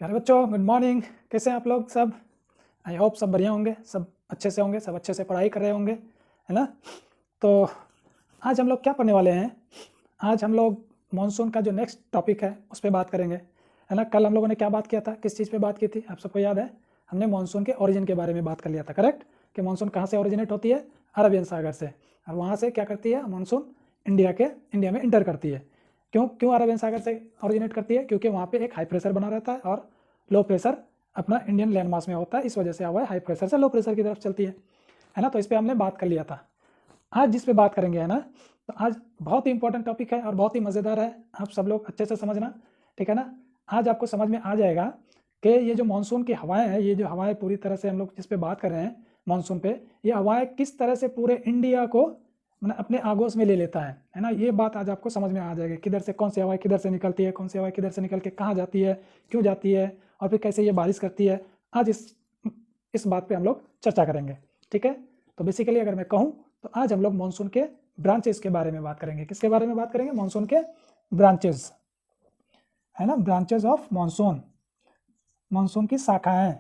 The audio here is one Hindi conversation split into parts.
प्यारे बच्चों, गुड मॉर्निंग। कैसे हैं आप लोग सब? आई होप सब बढ़िया होंगे, सब अच्छे से होंगे, सब अच्छे से पढ़ाई कर रहे होंगे, है ना? तो आज हम लोग क्या पढ़ने वाले हैं? आज हम लोग मॉनसून का जो नेक्स्ट टॉपिक है उस पर बात करेंगे, है ना? कल हम लोगों ने क्या बात किया था, किस चीज़ पे बात की थी, आप सबको याद है? हमने मॉनसून के ओरिजिन के बारे में बात कर लिया था, करेक्ट? कि मॉनसून कहाँ से ओरिजिनेट होती है? अरबियन सागर से। और वहाँ से क्या करती है मॉनसून? इंडिया में इंटर करती है। क्यों क्यों अरबियन सागर से ओरिजिनेट करती है? क्योंकि वहाँ पे एक हाई प्रेशर बना रहता है और लो प्रेशर अपना इंडियन लैंड मास में होता है, इस वजह से हवा हाई प्रेशर से लो प्रेशर की तरफ चलती है ना? तो इस पर हमने बात कर लिया था। आज जिस पे बात करेंगे, है ना, तो आज बहुत ही इंपॉर्टेंट टॉपिक है और बहुत ही मज़ेदार है, आप सब लोग अच्छे से समझना, ठीक है ना? आज आपको समझ में आ जाएगा कि ये जो मानसून की हवाएं हैं, ये जो हवाएं पूरी तरह से हम लोग जिस पे बात कर रहे हैं मानसून पे, ये हवाएं किस तरह से पूरे इंडिया को मतलब अपने आगोश में ले लेता है ना? ये बात आज आपको समझ में आ जाएगी, किधर से कौन सी हवाएं किधर से निकलती है, कौन सी हवाएं किधर से निकल के कहाँ जाती है, क्यों जाती है, और फिर कैसे ये बारिश करती है। आज इस बात पे हम लोग चर्चा करेंगे, ठीक है? तो बेसिकली अगर मैं कहूँ तो आज हम लोग मानसून के ब्रांचेस के बारे में बात करेंगे। किसके बारे में बात करेंगे? मानसून के ब्रांचेस, है ना? ब्रांचेस ऑफ मानसून, मानसून की शाखाएं।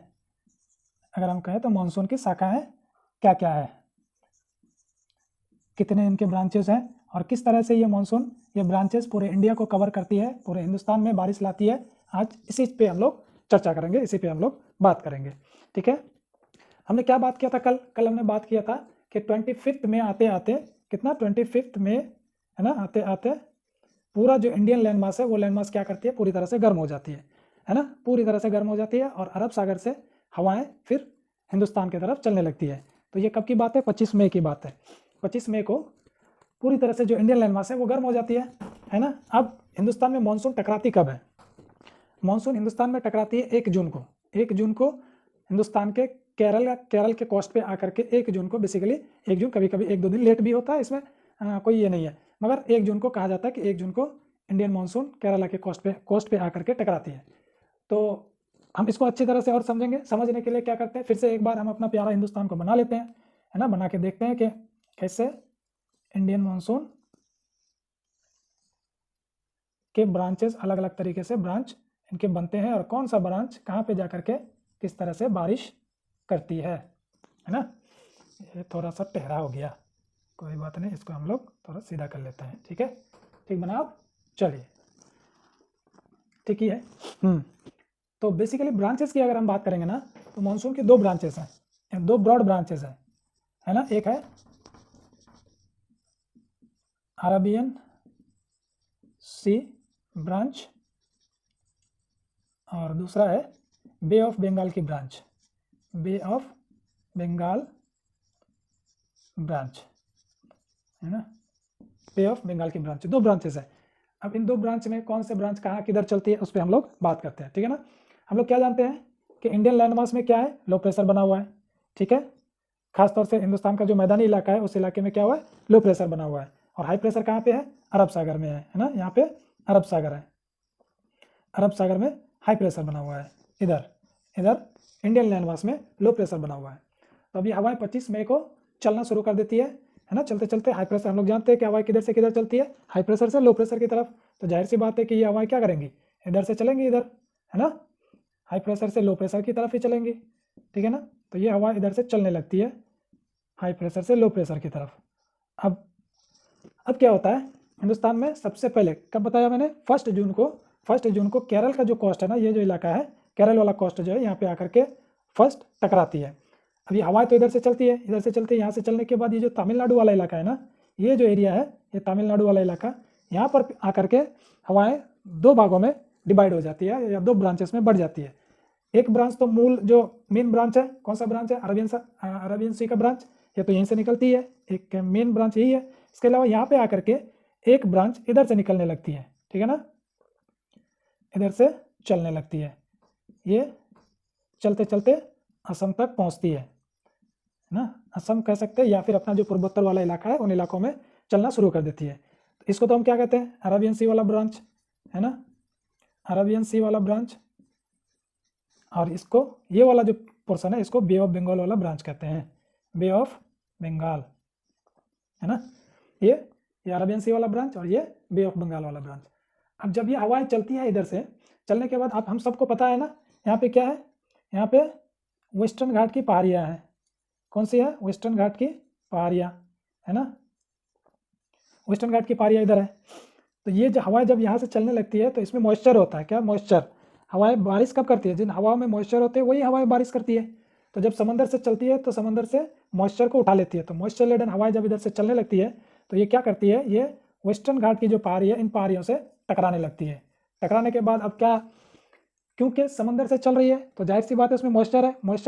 अगर हम कहें तो मानसून की शाखाएं क्या क्या है, कितने इनके ब्रांचेस हैं, और किस तरह से ये मानसून, ये ब्रांचेस पूरे इंडिया को कवर करती है, पूरे हिंदुस्तान में बारिश लाती है। आज इसी पे हम लोग चर्चा करेंगे, इसी पे हम लोग बात करेंगे, ठीक है? हमने क्या बात किया था कल हमने बात किया था कि 25 में आते आते, कितना 25 में, है ना, आते आते पूरा जो इंडियन लैंड मास है वो लैंड मास क्या करती है, पूरी तरह से गर्म हो जाती है ना? पूरी तरह से गर्म हो जाती है और अरब सागर से हवाएं फिर हिंदुस्तान की तरफ चलने लगती है। तो ये कब की बात है? 25 मई की बात है। 25 मई को पूरी तरह से जो इंडियन लैंड मास है वो गर्म हो जाती है ना? अब हिंदुस्तान में मानसून टकराती कब है? मानसून हिंदुस्तान में टकराती है 1 जून को। 1 जून को हिंदुस्तान के केरल के कोस्ट पे आकर के 1 जून को, बेसिकली 1 जून, कभी कभी 1-2 दिन लेट भी होता है, इसमें कोई ये नहीं है, मगर 1 जून को कहा जाता है कि 1 जून को इंडियन मानसून केरला के कोस्ट पे आकर के टकराती है। तो हम इसको अच्छी तरह से और समझेंगे। समझने के लिए क्या करते हैं, फिर से एक बार हम अपना प्यारा हिंदुस्तान को बना लेते हैं, है ना? बना के देखते हैं कि कैसे इंडियन मानसून के ब्रांचेस, अलग अलग तरीके से ब्रांच इनके बनते हैं और कौन सा ब्रांच कहाँ पे जा करके किस तरह से बारिश करती है ना? ये थोड़ा सा टहरा हो गया, कोई बात नहीं, इसको हम लोग थोड़ा सीधा कर लेते हैं, ठीक है? ठीक बना आप? चलिए, ठीक ही है। तो बेसिकली ब्रांचेस की अगर हम बात करेंगे ना, तो मानसून की 2 ब्रांचेस हैं, 2 ब्रॉड ब्रांचेस हैं, है ना? एक है अरबियन सी ब्रांच और दूसरा है बे ऑफ बंगाल की branch, bay of Bengal branch, है ना? बे ऑफ बंगाल की ब्रांच, 2 ब्रांचेस है। अब इन 2 ब्रांच में कौन से ब्रांच कहाँ किधर चलती है उस पर हम लोग बात करते हैं, ठीक है ना? हम लोग क्या जानते हैं कि इंडियन लैंड मास में क्या है, लो प्रेशर बना हुआ है, ठीक है? खासतौर से हिंदुस्तान का जो मैदानी इलाका है उस इलाके में क्या हुआ है, लो प्रेशर बना हुआ है। और हाई प्रेशर कहाँ पे है? अरब सागर में है ना? यहाँ पे अरब सागर है, अरब सागर में हाई प्रेशर बना हुआ है। इधर इधर इंडियन लैंड मास में लो प्रेशर बना हुआ है। तो अभी हवाएं 25 मई को चलना शुरू कर देती है ना? चलते चलते हाई प्रेशर, हम लोग जानते हैं कि हवाएं किधर से किधर चलती है, हाई प्रेशर से लो प्रेशर की तरफ। तो जाहिर सी बात है कि ये हवाएं क्या करेंगी, इधर से चलेंगी, इधर, है ना? हाई प्रेशर से लो प्रेशर की तरफ ही चलेंगी, ठीक है ना? तो ये हवा इधर से चलने लगती है हाई प्रेशर से लो प्रेशर की तरफ। अब क्या होता है हिंदुस्तान में? सबसे पहले कब बताया मैंने? 1 जून को केरल का जो कोस्ट है ना, ये जो इलाका है, केरल वाला कोस्ट जो है, यहाँ पे आकर के फर्स्ट टकराती है। अब ये हवाएं तो इधर से चलती है, इधर से चलती है, यहाँ से चलने के बाद ये जो तमिलनाडु वाला इलाका है ना, ये जो एरिया है, ये तमिलनाडु वाला इलाका, यहाँ पर आकर के हवाएं 2 भागों में डिवाइड हो जाती है या 2 ब्रांचेस में बढ़ जाती है। एक ब्रांच तो मूल जो मेन ब्रांच है, कौन सा ब्रांच है? अरबियन सी का ब्रांच, ये तो यहीं से निकलती है, एक मेन ब्रांच यही है। इसके अलावा यहाँ पे आकर के एक ब्रांच इधर से निकलने लगती है, ठीक है ना? इधर से चलने लगती है, ये चलते चलते असम तक पहुँचती है ना? असम कह सकते हैं, या फिर अपना जो पूर्वोत्तर वाला इलाका है उन इलाकों में चलना शुरू कर देती है। तो इसको तो हम क्या कहते हैं? अरबियन सी वाला ब्रांच, है ना? अरबियन सी वाला ब्रांच। और इसको, ये वाला जो पोर्शन है, इसको बे ऑफ बंगाल वाला ब्रांच कहते हैं, बे ऑफ बंगाल, है ना? ये अरबियन सी वाला ब्रांच और ये बे ऑफ बंगाल वाला ब्रांच। अब जब ये हवाएं चलती है इधर से, चलने के बाद अब हम सबको पता है ना यहाँ पे क्या है, यहाँ पे वेस्टर्न घाट की पहाड़ियाँ हैं। कौन सी है, वेस्टर्न घाट की पहाड़ियाँ, है ना, वेस्टर्न घाट की पहाड़ियाँ इधर है। तो ये जो हवाएं जब यहाँ से चलने लगती है तो इसमें मॉइस्चर होता है, क्या मॉइस्चर, हवाएं बारिश कब करती है, जिन हवाओं में मॉइस्चर होते हैं वही हवाएं बारिश करती है। तो जब समंदर से चलती है तो समंदर से मॉइस्चर को उठा लेती है, तो मॉइस्चर लेडन हवाएं जब इधर से चलने लगती है तो ये क्या करती है, ये वेस्टर्न घाट की जो पहाड़ी है इन पहाड़ियों से टकराने लगती है। टकराने के बाद अब क्या, क्योंकि समंदर से चल रही है तो जाहिर सी बात है उसमें मॉइस्चर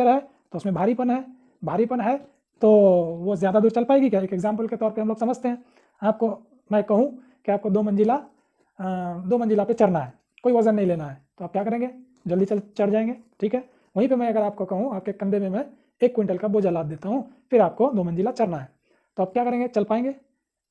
है तो उसमें भारीपन है तो वो ज़्यादा दूर चल पाएगी क्या। एक एग्जाम्पल के तौर पे हम लोग समझते हैं, आपको मैं कहूँ कि आपको 2 मंजिला पे चढ़ना है, कोई वजन नहीं लेना है, तो आप क्या करेंगे, जल्दी चढ़ जाएंगे, ठीक है। वहीं पे मैं अगर आपको कहूँ आपके कंधे में मैं 1 क्विंटल का बोझा लाद देता हूँ, फिर आपको 2 मंजिला चढ़ना है, तो आप क्या करेंगे, चल पाएंगे,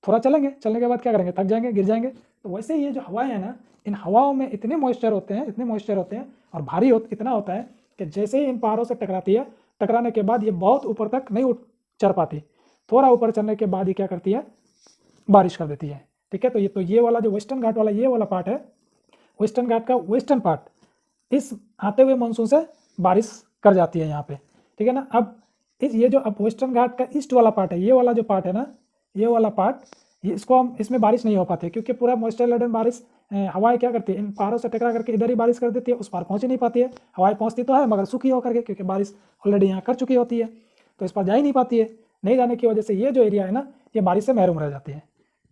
थोड़ा चलेंगे, चलने के बाद क्या करेंगे, थक जाएंगे, गिर जाएंगे। तो वैसे ही ये जो हवाएं हैं ना, इन हवाओं में इतने मॉइस्चर होते हैं और भारी इतना होता है कि जैसे ही इन पहाड़ों से टकराती है, टकराने के बाद ये बहुत ऊपर तक नहीं चढ़ पाती, थोड़ा ऊपर चढ़ने के बाद ये क्या करती है, बारिश कर देती है, ठीक है। तो ये वाला जो वेस्टर्न घाट वाला ये वाला पार्ट है, वेस्टर्न घाट का वेस्टर्न पार्ट, इस आते हुए मानसून से बारिश कर जाती है यहाँ पे, ठीक है ना। अब ये जो अब वेस्टर्न घाट का ईस्ट वाला पार्ट है, ये वाला जो पार्ट है ना, ये वाला पार्ट, इसको हम, इसमें बारिश नहीं हो पाती क्योंकि पूरा मॉइस्चर लेडन बारिश हवाएं क्या करती है, इन पहाड़ों से टकरा करके इधर ही बारिश कर देती है, उस पार पहुँच ही नहीं पाती है। हवाएं पहुँचती तो है मगर सूखी होकर के, क्योंकि बारिश ऑलरेडी यहाँ कर चुकी होती है, तो इस पर जा ही नहीं पाती है। नहीं जाने की वजह से ये जो एरिया है ना, ये बारिश से महरूम रह जाती है,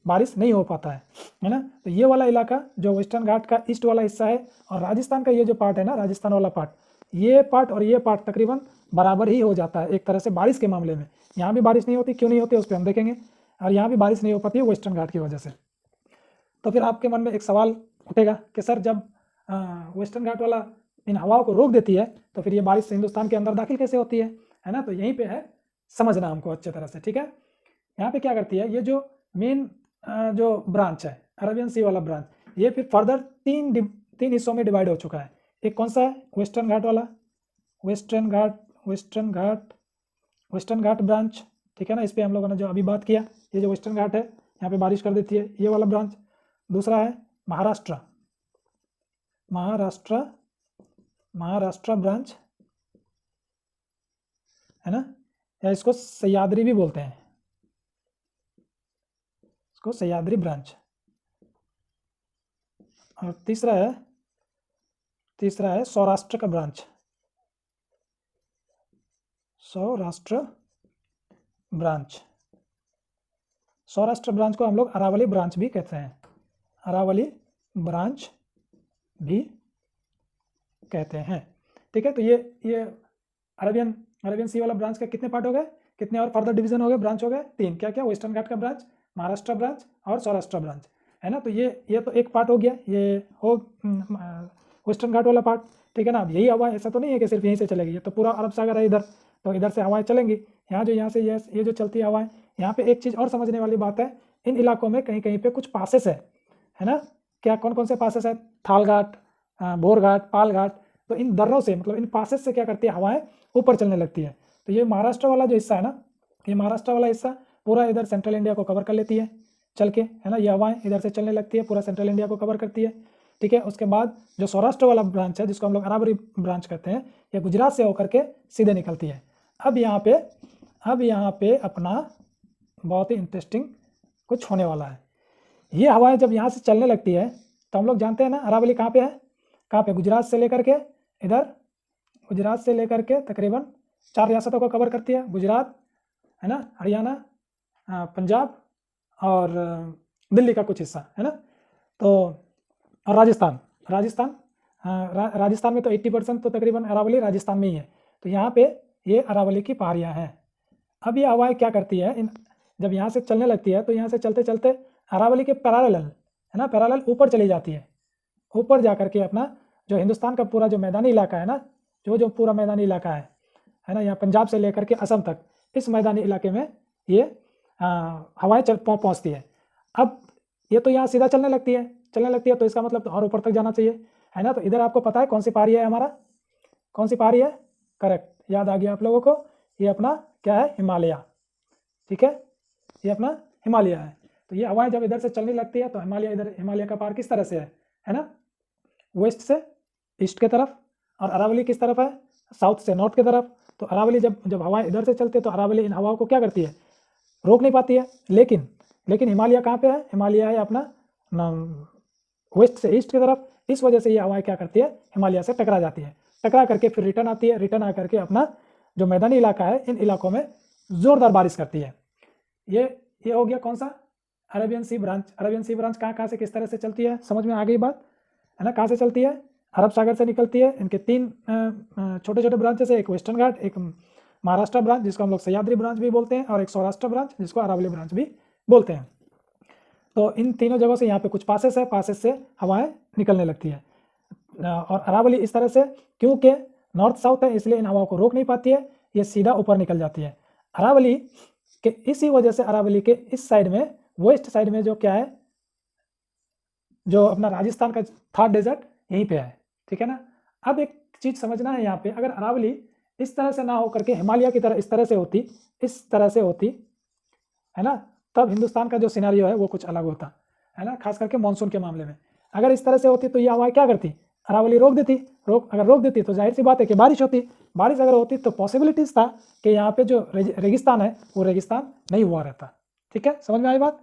बारिश नहीं हो पाता है ना। तो ये वाला इलाका जो वेस्टर्न घाट का ईस्ट वाला हिस्सा है, और राजस्थान का ये जो पार्ट है ना, राजस्थान वाला पार्ट, ये पार्ट और ये पार्ट तकरीबन बराबर ही हो जाता है एक तरह से बारिश के मामले में। यहाँ भी बारिश नहीं होती, क्यों नहीं होती उस पर हम देखेंगे, और यहाँ भी बारिश नहीं हो पाती है वेस्टर्न घाट की वजह से। तो फिर आपके मन में एक सवाल उठेगा कि सर जब वेस्टर्न घाट वाला इन हवाओं को रोक देती है तो फिर ये बारिश हिंदुस्तान के अंदर दाखिल कैसे होती है ना। तो यहीं पे है समझना हमको अच्छे तरह से, ठीक है। यहाँ पे क्या करती है, ये जो मेन जो ब्रांच है अरबियन सी वाला ब्रांच, ये फिर फर्दर तीन हिस्सों में डिवाइड हो चुका है। एक कौन सा है, वेस्टर्न घाट वाला, वेस्टर्न घाट ब्रांच, ठीक है ना। इस पर हम लोगों ने जो अभी बात किया, ये जो वेस्टर्न घाट है यहाँ पे बारिश कर देती है, ये वाला ब्रांच। दूसरा है महाराष्ट्र ब्रांच, है ना, या इसको सह्याद्री भी बोलते हैं, इसको सह्याद्री ब्रांच। और तीसरा है सौराष्ट्र का ब्रांच, सौराष्ट्र ब्रांच को हम लोग अरावली ब्रांच भी कहते हैं, अरावली ब्रांच भी कहते हैं, ठीक है। तो ये अरेबियन सी वाला ब्रांच का कितने पार्ट हो गए, कितने और फर्दर डिवीजन हो गए, ब्रांच हो गए 3, क्या क्या, वेस्टर्न घाट का ब्रांच, महाराष्ट्र ब्रांच और सौराष्ट्र ब्रांच, है ना। तो ये तो एक पार्ट हो गया, ये हो वेस्टर्न घाट वाला पार्ट, ठीक है ना। अब यही हवा, ऐसा तो नहीं है कि सिर्फ यहीं से चलेगी, ये तो पूरा अरब सागर है इधर, तो इधर से हवाएं चलेंगी, यहाँ से ये जो चलती है हवाएं। यहाँ पे एक चीज़ और समझने वाली बात है, इन इलाकों में कहीं कहीं पे कुछ पासेस है ना। क्या, कौन कौन से पासेस है, थाल घाट, भोर घाट, पाल घाट। तो इन दर्रों से, मतलब इन पासेस से क्या करती है, हवाएं ऊपर चलने लगती है। तो ये महाराष्ट्र वाला जो हिस्सा है ना, ये महाराष्ट्र वाला हिस्सा पूरा इधर सेंट्रल इंडिया को कवर कर लेती है चल के, है ना। ये हवाएं इधर से चलने लगती है, पूरा सेंट्रल इंडिया को कवर करती है, ठीक है। उसके बाद जो सौराष्ट्र वाला ब्रांच है, जिसको हम लोग अरावली ब्रांच कहते हैं, ये गुजरात से होकर के सीधे निकलती है। अब यहाँ पे अपना बहुत ही इंटरेस्टिंग कुछ होने वाला है। ये हवाएं जब यहाँ से चलने लगती है तो हम लोग जानते हैं ना, अरावली कहाँ पे है, कहाँ पे, गुजरात से लेकर के इधर, गुजरात से लेकर के तकरीबन 4 रियासतों को कवर करती है, गुजरात, है ना, हरियाणा, पंजाब और दिल्ली का कुछ हिस्सा, है ना। तो और राजस्थान राजस्थान में तो 80% तो तकरीबन अरावली राजस्थान में ही है। तो यहाँ पे ये अरावली की पहाड़ियाँ हैं। अब ये हवाएं क्या करती है, जब यहाँ से चलने लगती है तो यहाँ से चलते चलते अरावली के पैरेलल, है ना, पैरेलल ऊपर चली जाती है, ऊपर जा करके अपना जो हिंदुस्तान का पूरा जो मैदानी इलाका है ना, जो पूरा मैदानी इलाका है ना, यहाँ पंजाब से लेकर के असम तक, इस मैदानी इलाके में ये हवाएं पहुँचती है। अब ये तो यहाँ सीधा चलने लगती है तो इसका मतलब तो और ऊपर तक जाना चाहिए, है ना। तो इधर आपको पता है कौन सी पहाड़ी है हमारा, कौन सी पहाड़ी है, करेक्ट, याद आ गया आप लोगों को, ये अपना क्या है, हिमालय, ठीक है, ये अपना हिमालय है। तो ये हवाएं जब इधर से चलने लगती है तो हिमालय का पार किस तरह से है ना, वेस्ट से ईस्ट के तरफ, और अरावली किस तरफ है, साउथ से नॉर्थ की तरफ। तो अरावली जब हवाएं इधर से चलती है तो अरावली इन हवाओं को क्या करती है, रोक नहीं पाती है। लेकिन हिमालय कहाँ पे है, हिमालय है अपना वेस्ट से ईस्ट की तरफ। इस वजह से ये हवाएं क्या करती है, हिमालय से टकरा जाती है, टकरा करके फिर रिटर्न आती है, रिटर्न आकर के अपना जो मैदानी इलाका है इन इलाकों में जोरदार बारिश करती है। ये हो गया कौन सा, अरेबियन सी ब्रांच। अरेबियन सी ब्रांच कहाँ से किस तरह से चलती है, समझ में आ गई बात है ना। कहाँ से चलती है, अरब सागर से निकलती है। इनके 3 छोटे छोटे ब्रांचेस है, एक वेस्टर्न घाट, एक महाराष्ट्र ब्रांच जिसको हम लोग सह्याद्री ब्रांच भी बोलते हैं, और एक सौराष्ट्र ब्रांच जिसको अरावली ब्रांच भी बोलते हैं। तो इन तीनों जगहों से यहाँ पे कुछ पासेस है, पासेस से हवाएं निकलने लगती है। और अरावली इस तरह से, क्योंकि नॉर्थ साउथ है इसलिए इन हवाओं को रोक नहीं पाती है, ये सीधा ऊपर निकल जाती है। अरावली के इसी वजह से अरावली के इस साइड में, वेस्ट साइड में जो क्या है, जो अपना राजस्थान का थार डेजर्ट यहीं पे है, ठीक है ना। अब एक चीज समझना है यहाँ पे, अगर अरावली इस तरह से ना हो करके हिमालय की तरह इस तरह से होती, इस तरह से होती है ना, तब हिंदुस्तान का जो सिनेरियो है वो कुछ अलग होता है ना, खास करके मानसून के मामले में। अगर इस तरह से होती तो ये हवाएं क्या करती, अरावली रोक देती। अगर रोक देती तो जाहिर सी बात है कि बारिश होती। बारिश अगर होती तो पॉसिबिलिटीज था कि यहाँ पे जो रेगिस्तान है वो रेगिस्तान नहीं हुआ रहता। ठीक है, समझ में आई बात।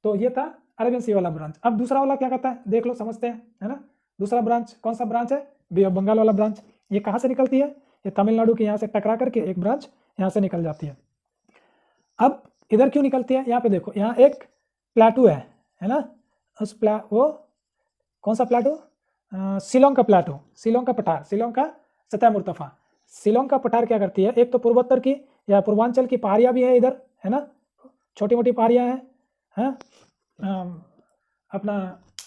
तो ये था अरेबियन सी वाला ब्रांच। अब दूसरा वाला क्या करता है, देख लो, समझते हैं, है ना। दूसरा ब्रांच कौन सा ब्रांच है, बे ऑफ बंगाल वाला ब्रांच। ये कहाँ से निकलती है, ये तमिलनाडु के यहाँ से टकरा करके एक ब्रांच यहाँ से निकल जाती है। अब इधर क्यों निकलती है, यहाँ पे देखो, यहाँ एक प्लाटू है ना, उस वो कौन सा प्लाटू, शिलोंग का प्लाटू, शिलोंग का पठार, शिलोंग का सतह मुर्तफा। शिलोंग का पठार क्या करती है, एक तो पूर्वोत्तर की या पूर्वांचल की पहाड़ियाँ भी है इधर, है ना, छोटी मोटी पहाड़ियाँ हैं, अपना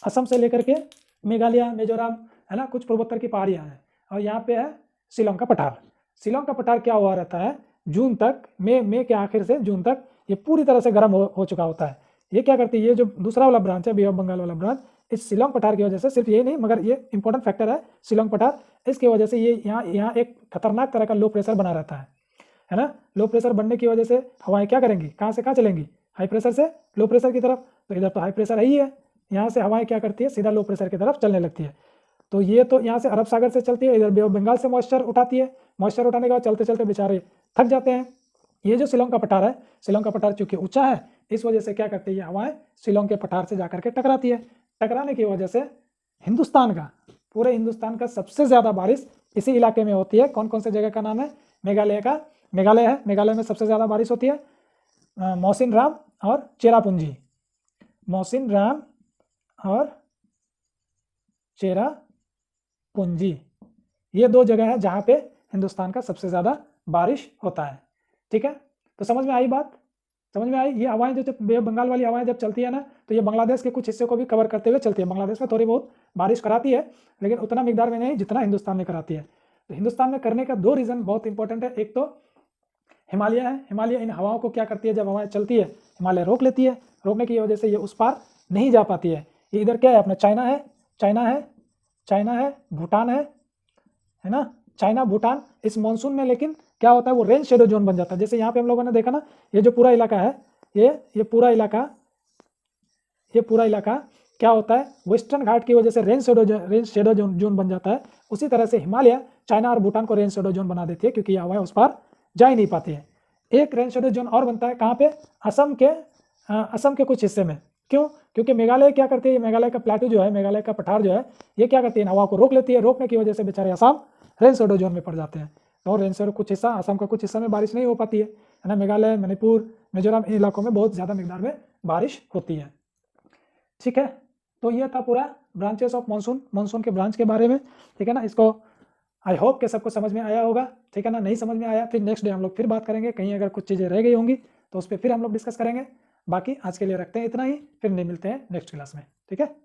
असम से लेकर के मेघालय, मिजोरम, है ना, कुछ पूर्वोत्तर की पहाड़ियाँ हैं। और यहाँ पे है शिलोंग का पठार। शिलोंग का पठार क्या हुआ रहता है, जून तक, मई के आखिर से जून तक ये पूरी तरह से गर्म हो चुका होता है। ये क्या करती है, ये जो दूसरा वाला ब्रांच है, बे ऑफ बंगाल वाला ब्रांच, इस शिलोंग पठार की वजह से, सिर्फ ये नहीं मगर ये इंपॉर्टेंट फैक्टर है शिलोंग पठार, इसकी वजह से ये यहाँ एक खतरनाक तरह का लो प्रेशर बना रहता है ना। लो प्रेशर बनने की वजह से हवाएं क्या करेंगी, कहाँ से कहाँ चलेंगी, हाई प्रेशर से लो प्रेशर की तरफ। तो इधर तो हाई प्रेशर ही है, यहाँ से हवाएं क्या करती है, सीधा लो प्रेशर की तरफ चलने लगती है। तो ये तो यहाँ से अरब सागर से चलती है, इधर बे ऑफ बंगाल से मॉइस्चर उठाती है, मॉइस्चर उठाने के बाद चलते चलते बेचारे थक जाते हैं। ये जो शिलोंग का पठार है, शिलोंग का पठार चूंकि ऊंचा है, इस वजह से क्या करती है, ये हवाएं शिलोंग के पठार से जाकर के टकराती है। टकराने की वजह से हिंदुस्तान का, पूरे हिंदुस्तान का सबसे ज़्यादा बारिश इसी इलाके में होती है। कौन कौन से जगह का नाम है, मेघालय का, मेघालय है, मेघालय में सबसे ज़्यादा बारिश होती है, मौसिनराम और चेरापूंजी, मौसिनराम और चेरापूंजी, ये 2 जगह है जहाँ पे हिंदुस्तान का सबसे ज़्यादा बारिश होता है। ठीक है, तो समझ में आई बात, समझ में आई। ये हवाएं जो बे ऑफ बंगाल वाली हवाएं जब चलती है ना, तो ये बांग्लादेश के कुछ हिस्से को भी कवर करते हुए चलती है। बांग्लादेश में थोड़ी बहुत बारिश कराती है, लेकिन उतना मिकदार में नहीं जितना हिंदुस्तान में कराती है। तो हिंदुस्तान में करने का 2 रीज़न बहुत इंपॉर्टेंट है। एक तो हिमालय है, हिमालय इन हवाओं को क्या करती है, जब हवाएं चलती है हिमालय रोक लेती है, रोकने की वजह से ये उस पार नहीं जा पाती है। ये इधर क्या है, अपना चाइना है, चाइना है, भूटान है ना, चाइना भूटान। इस मानसून में लेकिन क्या होता है, वो रेन शेडो जोन बन जाता है। जैसे यहाँ पे हम लोगों ने देखा ना, ये जो पूरा इलाका है, ये पूरा इलाका क्या होता है, वेस्टर्न घाट की वजह से रेन शेडो जोन बन जाता है। उसी तरह से हिमालय चाइना और भूटान को रेन शेडो जोन बना देती है, क्योंकि हवाएं उस पार जा ही नहीं पाती है। एक रेन शेडो जोन और बनता है कहाँ पे, असम के कुछ हिस्से में। क्यों, क्योंकि मेघालय क्या करती है, मेघालय का प्लाटू जो है, मेघालय का पठार जो है, ये क्या करती है, हवा को रोक लेती है। रोकने की वजह से बेचारे असम रेन शेडो जोन में पड़ जाते हैं। और रेन शेडो कुछ हिस्सा, असम का कुछ हिस्सा में बारिश नहीं हो पाती है ना। मेघालय, मणिपुर, मिजोरम, इन इलाकों में बहुत ज़्यादा मिकदार में बारिश होती है। ठीक है, तो ये था पूरा ब्रांचेस ऑफ मानसून के ब्रांच के बारे में। ठीक है ना, इसको आई होप कि सबको समझ में आया होगा। ठीक है ना, नहीं समझ में आया फिर नेक्स्ट डे हम लोग फिर बात करेंगे। कहीं अगर कुछ चीज़ें रह गई होंगी तो उस पर फिर हम लोग डिस्कस करेंगे। बाकी आज के लिए रखते हैं इतना ही, फिर नहीं मिलते हैं नेक्स्ट क्लास में। ठीक है।